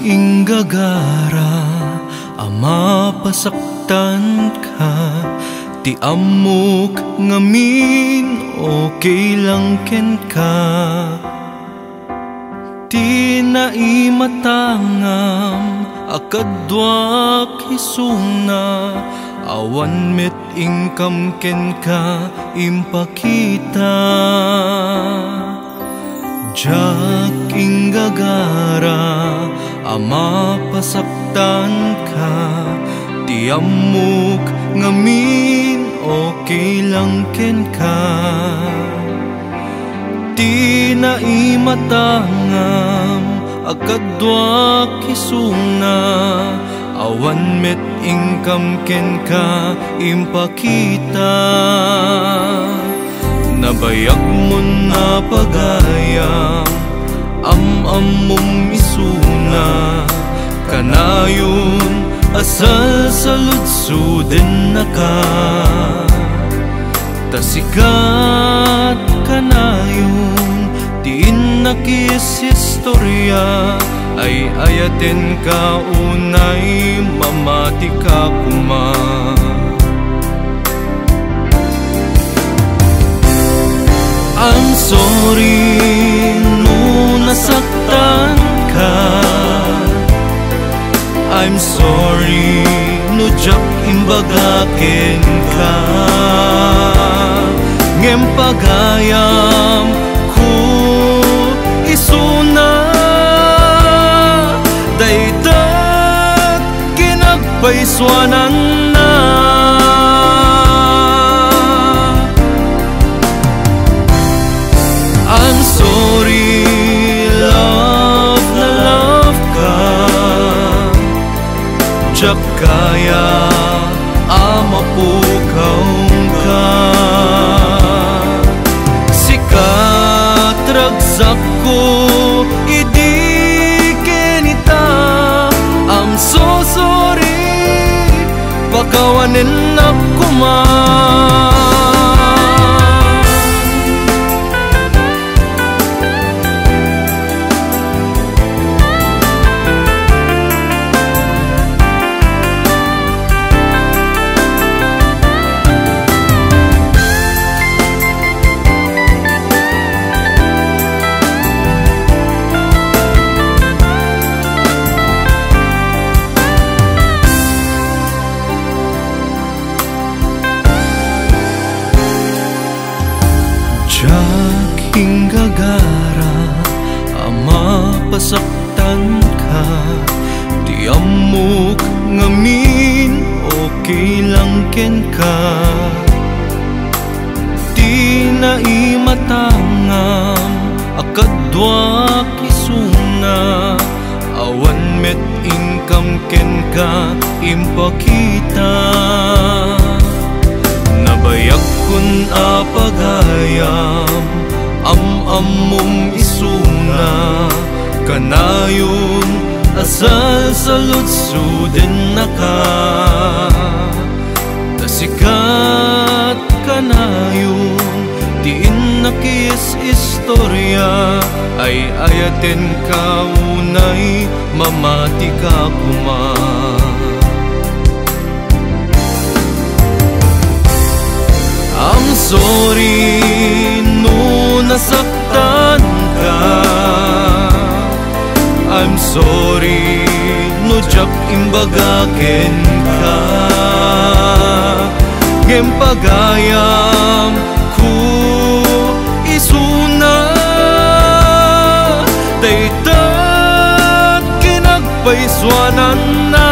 inggagara, ama pasaktan ka, ti amok ngamin okay lang ken ka. Ti naimatangam akadwak isuna, awan met ingkam ken ka impakita. Jak inggagara, ama pasaktan ka, ti amok ngamin okay lang ken ka. Ti naimatangam akadwak isuna, awan met ingkam ken ka impakita. Nabayag mo na pagayam, am-among isuna, kanayon asal sa lutsuden na ka. Tasikat kanayon, tiin nakis istorya, ay ayaten ka unay mamati ka kuma. I'm sorry no nasaktan ka, I'm sorry no jak imbagaken ka. Ngem pagayam ko isuna, daydag kinagpaiswanan na. I'm sorry, love na love ka, jak kaya amapukaw ka. Sikat ragsak ko, idi kenita. I'm so sorry, pakawanin ako man. Jak inggagara, ama pasaktan ka, ti amok ngamin okay lang ken ka. Ti naimatangam akadwak isuna, awan met ingkam ken ka impakita. Nabayag kun apagayam, am-among isuna, kanayon asal sa lutsuden na ka. Tasikat kanayon, tiin nakis istorya, ay ayaten ka unay mamati ka kuma. I'm sorry no nasaktan ka, I'm sorry no jak imbagaken ka. Ngem pagayam ko isuna, daydag kinagpaiswanan na.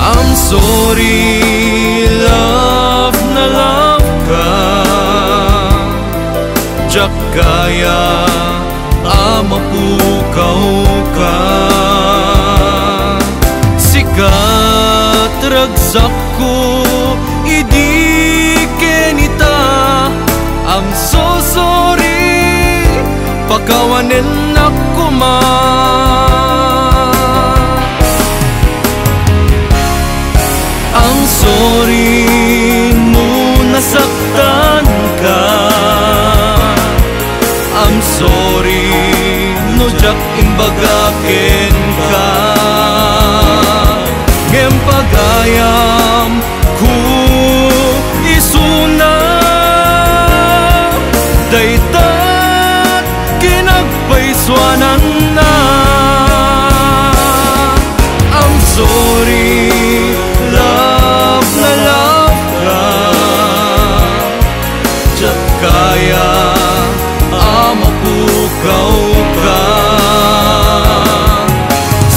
I'm sorry, love na love ka, jak kaya amapukaw ka. Sikat ragsak ko, idi kenita. I'm so sorry, pakawanin ako man. I'm sorry mo nasaktan ka, imbagakin ka. Ngem pagayam ku isuna, daytat kinagpaiswanan na. I'm sorry, love na love ka, tsak kaya amapukaw ka.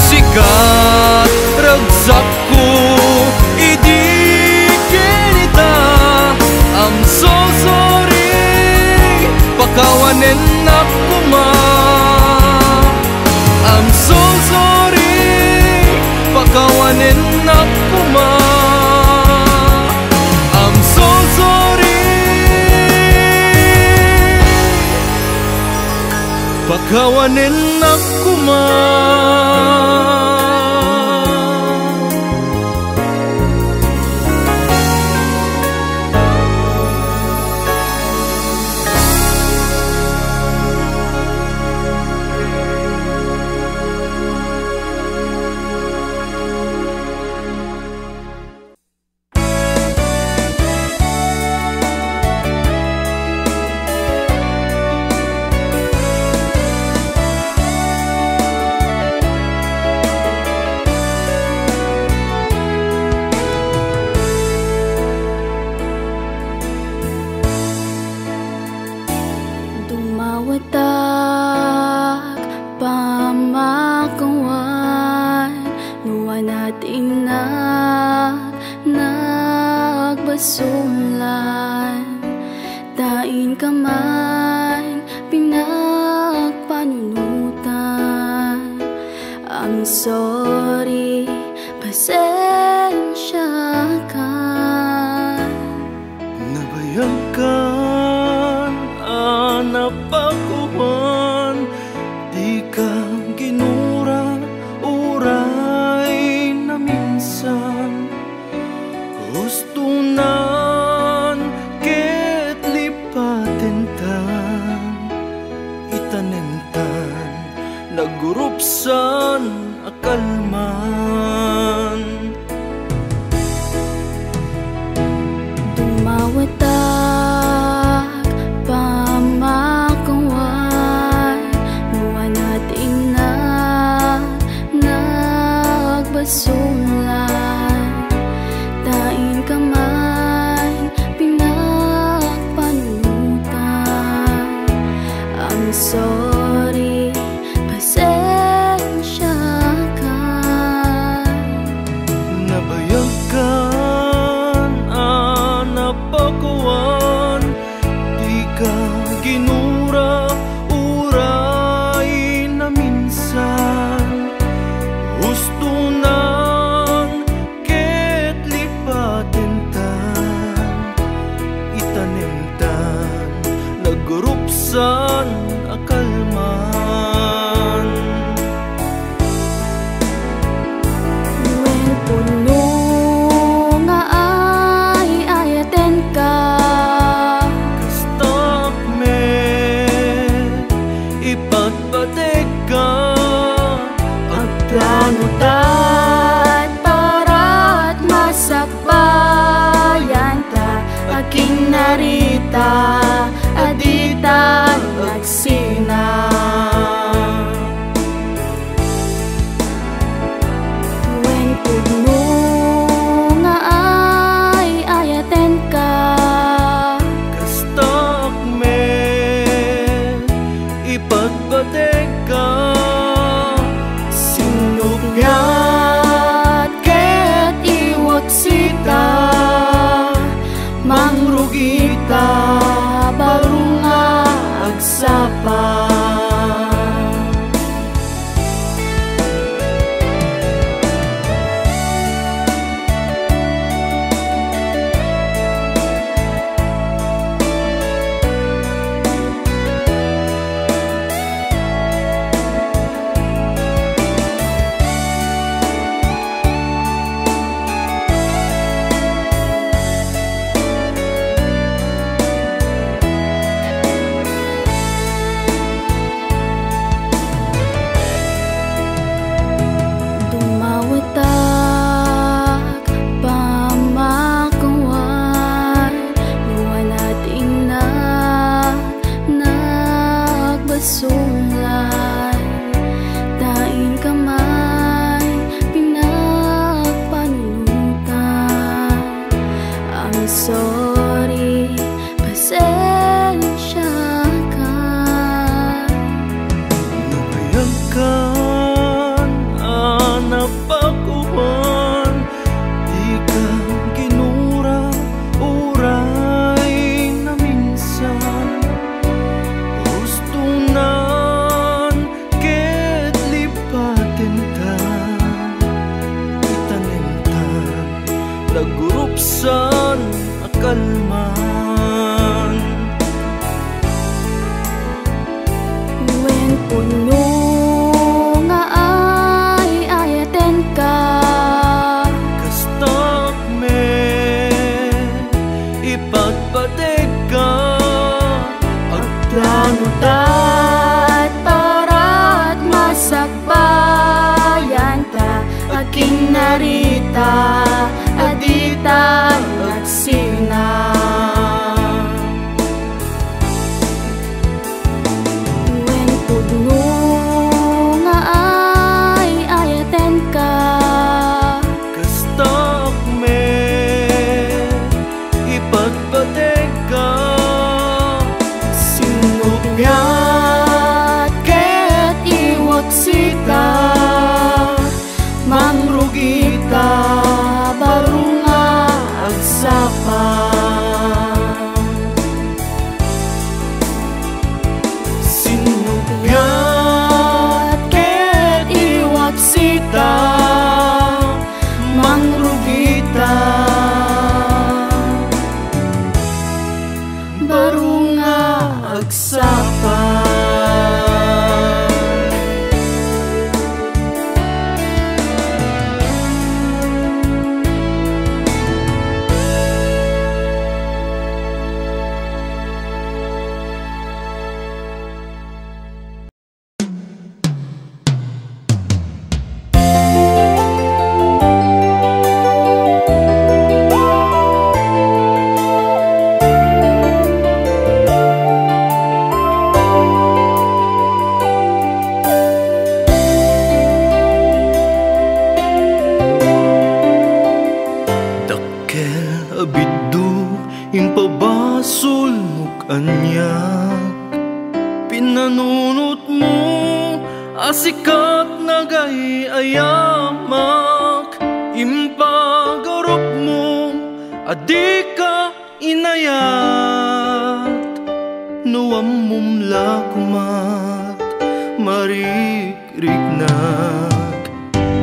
Sikat ragsak ko, idi kinita. I'm so sorry, pakawanin ako ma. I'm so sorry, pakawanin ako ma. I'm so sorry, pakawanin ako ma. Dumawatak pamakawan, nuwa nating nagbasulan. Dain ka man pinagpanunutan. I'm sorry, pasensya ka. Nabayagkan, napakuhan, di ka ginura, uray na minsan. Gustunan, ket lipatentan, itanentan, nagurupsan akalman. Dumawatak pamakawan, nuwa nating nagbasulan. Dain ka man pinagpanunutan. I'm sorry, pasensya ka. sorry, pasensya ka. Nabayagkan, napakuhan, di ka ginura, uray na minsan. Gusto nan, ket lipatin ta, itanintan, lagurupsan, akalman. When puno nga ay ayaten ka, Kastak me, ipagpatig ka, at plano tat para't masakbayan ta, aking narita, adita agsina. When puno nga ay ayaten ka, kastak me, ipagpatig ka, sinupyat ket iwaksita, mangrugita, barunga agsapa. sinupyat ket iwaksita, Mangrugita, barunga agsapa. Abiddu impabasol mo kanyak, pinanunot mo asikat nagay ayamak, impagarop mo adi ka inayat, nuwam mumla kumat marikrignag,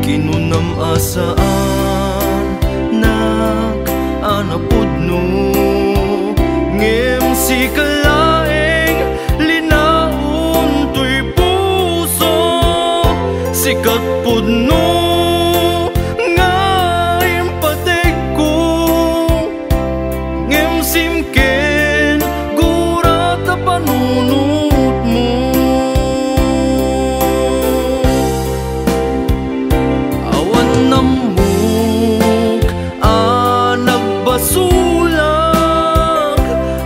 kinunam asaan nag anapudno, ngem si kalaeng linaon to'y puso, sikat pudno nga impatig ko, ngem simken gurat na panunot mo. Awan namok basulag,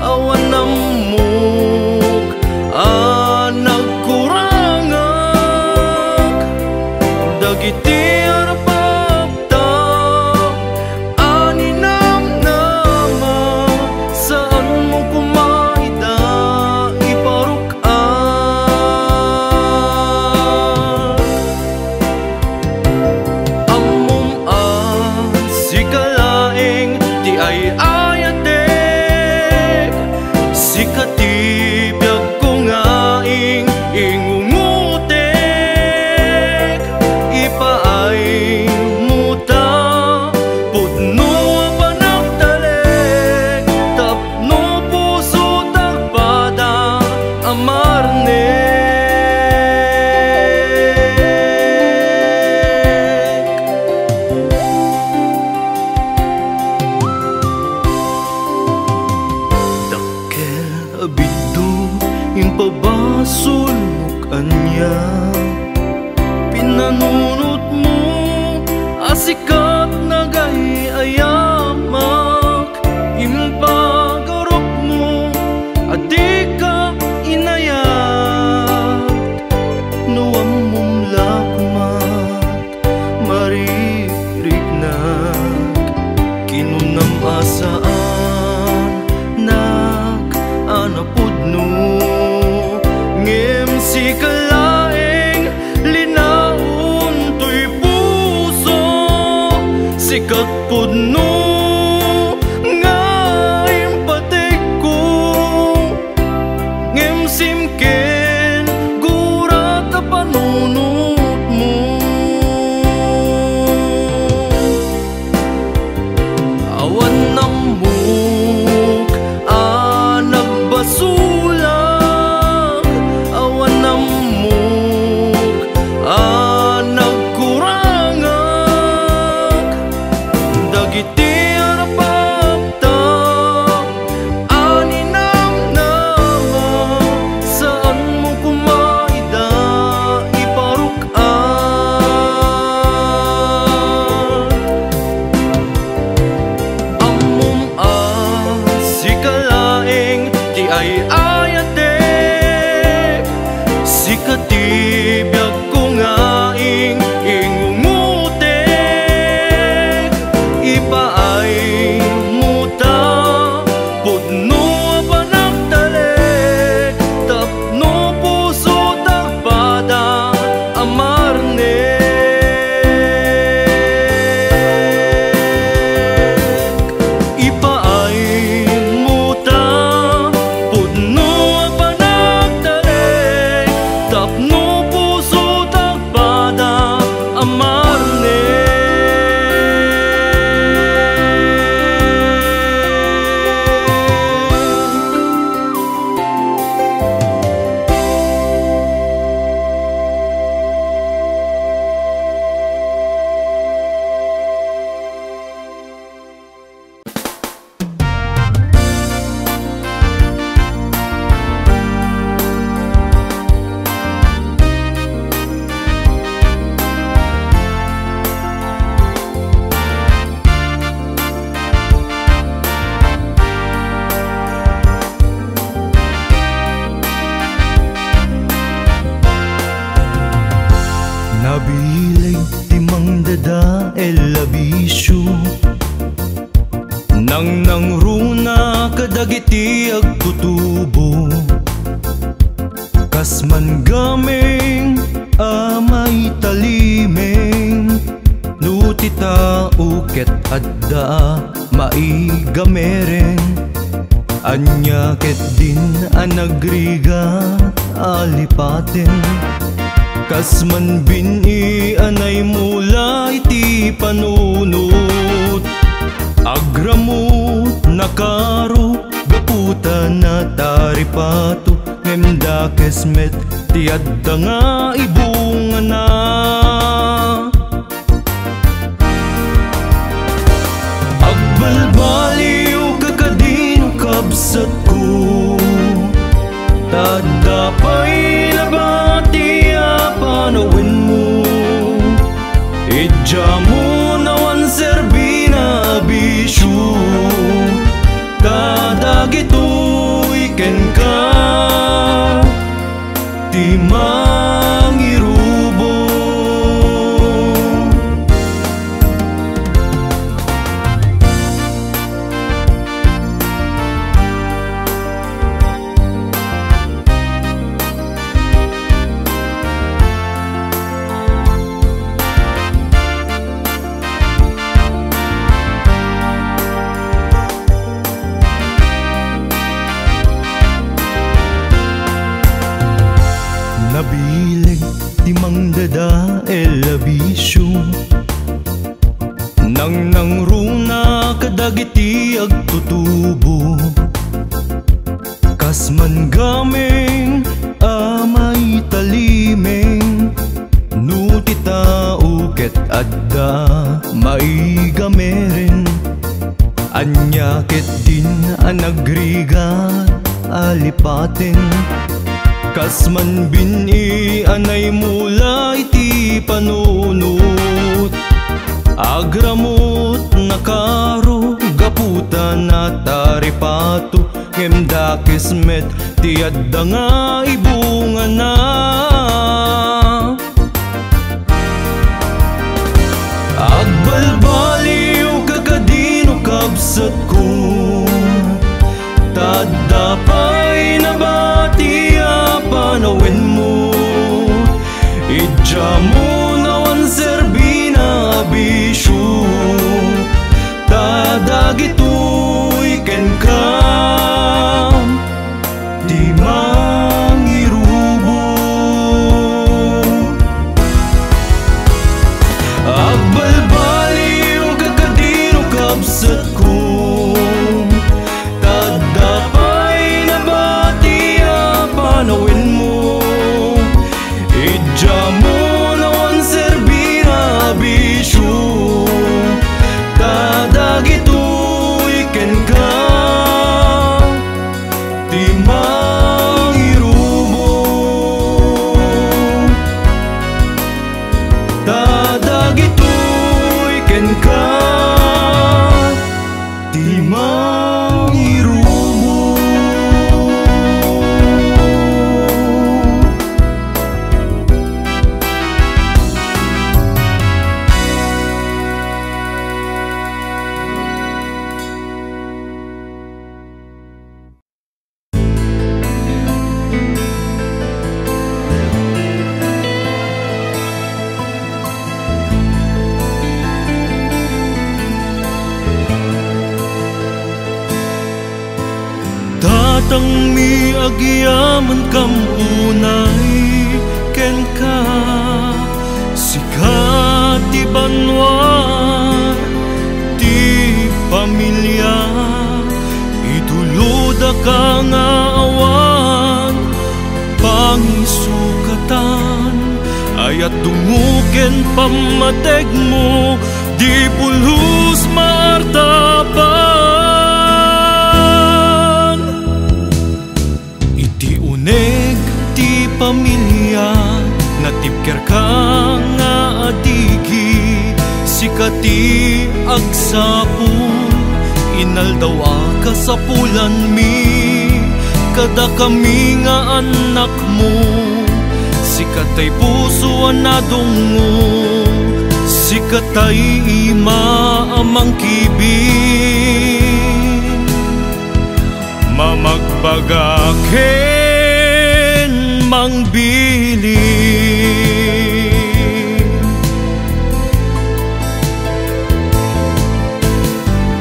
awan namok nagkurangag, dagiti arapagtag aninamnama, saan mo kumaida iparukan, amom si kalaeng di ay ayatek, si katibiyag ko ngaing ingungutek, ipaay muta pudno panagtalek, tapno puso tagpada amarnek. Abiddu impabasol mo kanyak, pinanunot mo asikat nagay ayamak, impagarop mo adi ka inayat, nuwam mumla kumat marikrignag, kinunam asaan pudno nga impatik ko ngem simken gura ta panunot mo. Awan namuk nagbasulag, awan namuk nagkurangag, dagiti arapagtap ani namnama, saan mo kumaida iparukan. Ammom sikalaeng ti ay ayatek, sikatibiyag ko ngaing ingungutek, ipaay muta pudno panagtalek, tapno puso tagpada amarnek, ipaay muta pudno panagtalek, tapno puso tagpada amarnek. Nabiling timang dada elabisyo, nang nangruna kadagiti agtutubo, kasman gameng amay talimeng, nutita uket adda maigameren, anya ket din anagriga alipaten, kasman bini anay mula iti panunot, agramot nakaro gaputa na taripato, ngemda kesmet ti adda nga ibunga na. Agbalbaliw kakadino kabsat ko, tadapay labati panawin mo, idya mo nawan serbina bisyo, kadagito iken ka ti mangirubo. Nabiling timang dada elabisyo, nang nangruna kadagiti agtutubo, kasman gameng amay talimeng, nutita uket adda maigameren, anya ket din anagriga alipaten, kasman bini anay mula iti panunot, agramot nakaro gaputa na taripato, ngemda kesmet ti adda nga ibunga na. Agbalbaliw kakadino kabsat ko, tadapay nabati panawin mo, idya mo nawan serbina bisyo, dagitoy ken ka di mangirubo. Agbalbali yung kakadino kabsat ko, tadapay na batiya panawin mo. Idya mo nawan serbira bisyo, tadagitoy ken ka di mangirubo. Tadagitoy ken ka di mangirubo. Tatang mi agyaman kam unay ken ka, sikat ti banwar ti pamilya. Iduluda ka nga awan pangisukatan, ayat dunguken pamateg mo di pulhus martapan. Iti uneg ti pamilya natibker ka nga adigi, sikati agsapul inaldawa kasapulan mi. Kada kami nga anak mo, sikatay puso anadungo, sikatay ima amang kibin. Mamagbagaken mangbili,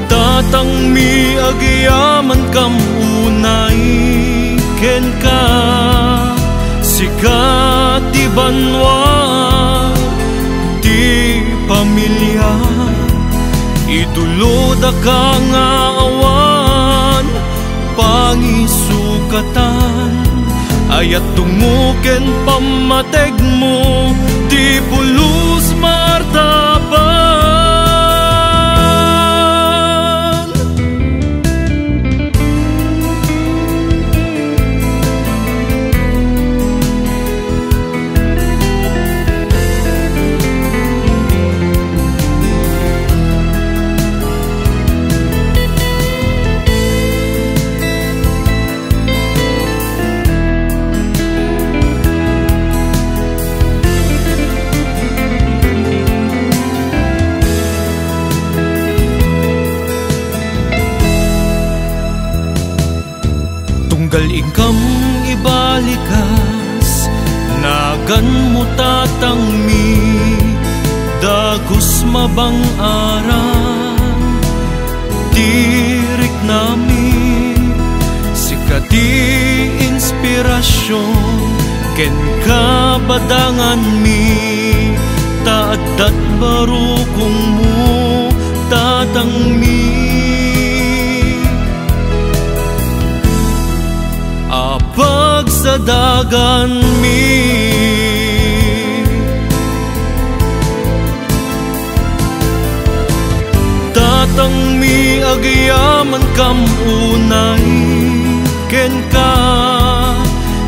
tatang mi agyaman kam unay ken ka, sikat ti banwar ti pamilya. Iduluda ka nga awan pangisukatan, ayat tunguken pamateg mo di pulus martapan. Tunggal ingkam ibalikas, nagan mo tatang mi, dagos mabang aran tirik nami. Sikati inspirasyon ken kabadangan mi, taadat barukong mo tatang mi. Apag sa dagan mi, tatang mi agyaman kam unay ken ka,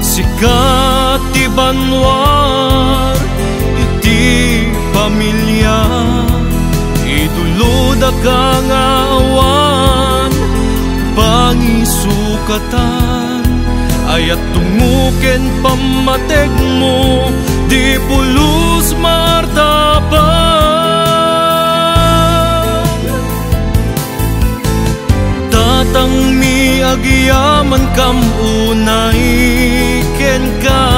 sikat ti banwar iti pamilya. Iduluda ka nga awan pangisukatan, ayat tunguken pamateg mo di pulus martapan. Tatang mi agyaman kam unay ken ka,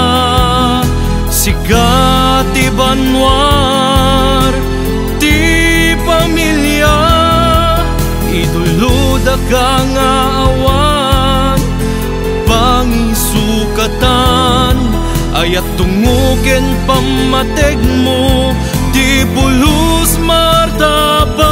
sikat ti banwar ti pamilya. Idul daka nga awan pangisukatan, ayat tunguken pamatig mo, di pulos martaba.